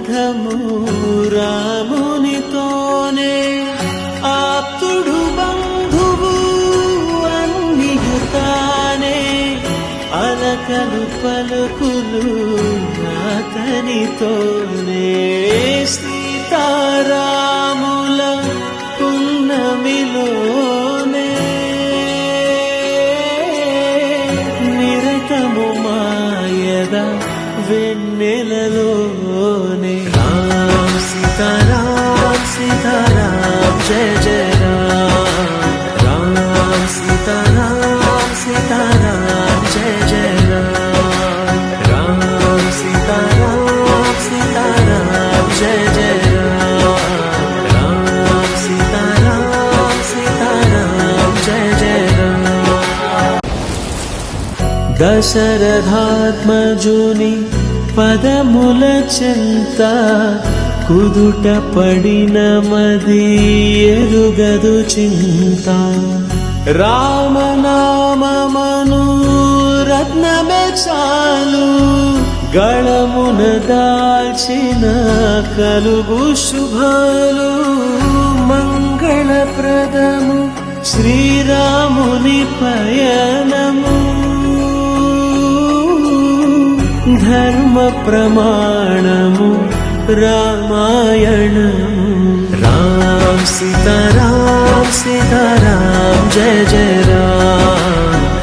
బంధము రామునితోనే ఆప్తుడు బంధువు అన్నియుతానే అలకలు పలుకులు అతనితోనే సీతారాముల పున్నమిలోనే నిరతము మాయద వెన్నెలలోనే రామ్ సీతారాం సీతారాం జయ జయ రామ్ రామ్ సీతారాం సీతారాం జయ జయ రామ్ రామ్ సీతారాం సీతారాం జయ జయ రామ్ రామ్ సీతారాం సీతారాం జయ జయ దశరథాత్మజుని పదముల చెంత కుదుట పడిన మది ఎరుగదు చింత రామనామమను రత్నమే చాలు గళమున దాల్చిన కలుగు శుభాలు మంగళప్రదము శ్రీరాముని పయనము ధర్మ ప్రమాణము రామాయణము రామ్ సీతారాం సీతారాం జయ జయ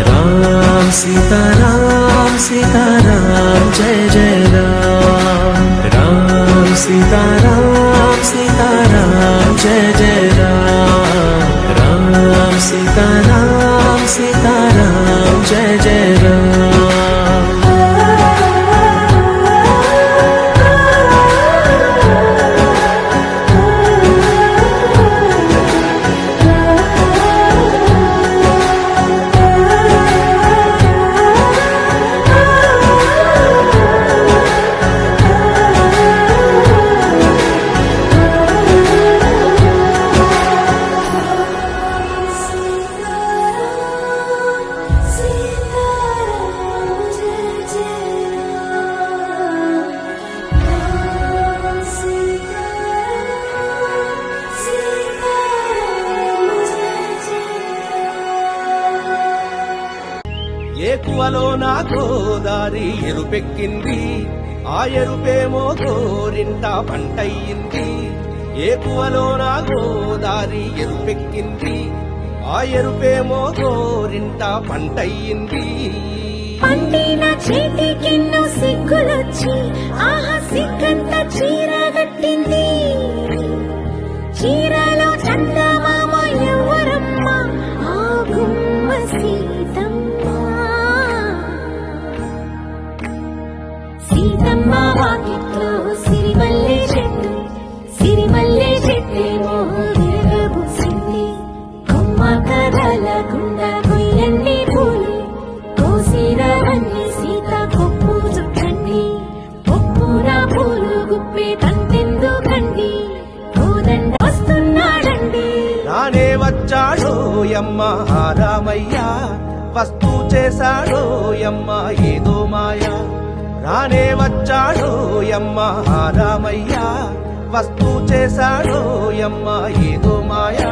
రామ్ సీతారాం సీతారాం జయ జయ రామ్ సీతారాం సీతారాం జయ జయ రామ్ సీతారాం సీతారాం జయ జయ ఏకువలో నా గోదారి ఎరుపెక్కింది ఆ ఎరుపేమో గోరింట పంటయ్యింది ఏకువలో నా గోదారి ఎరుపెక్కింది ఆ ఎరుపేమో గోరింట పంటయ్యింది పండిన చేతికెన్నో సిగ్గులొచ్చి ఆహా సిగ్గంత చీరగట్టింది చీరలో చందమామ ఎవరమ్మ ఆ గుమ్మ సీతమ్మ వాకిట్లో సిరిమల్లె చెట్టేమో ఎరబూసింది కొమ్మ కదలకుండా కొయ్యండి పూలు కోసిరవన్నీ సీత కొప్పు చుట్టండి కొప్పున పూలు గుప్పే తంతెందుకండి కోదండ వస్తున్నాడండి రానే వచ్చాడో యమ్మ రామయ్య వస్తూ చేశాడో యమ్మ ఏదో మాయా రానే వచ్చాడో యమ్మ రామయ్య వస్తూ చేశాడో యమ్మ ఏదో మాయా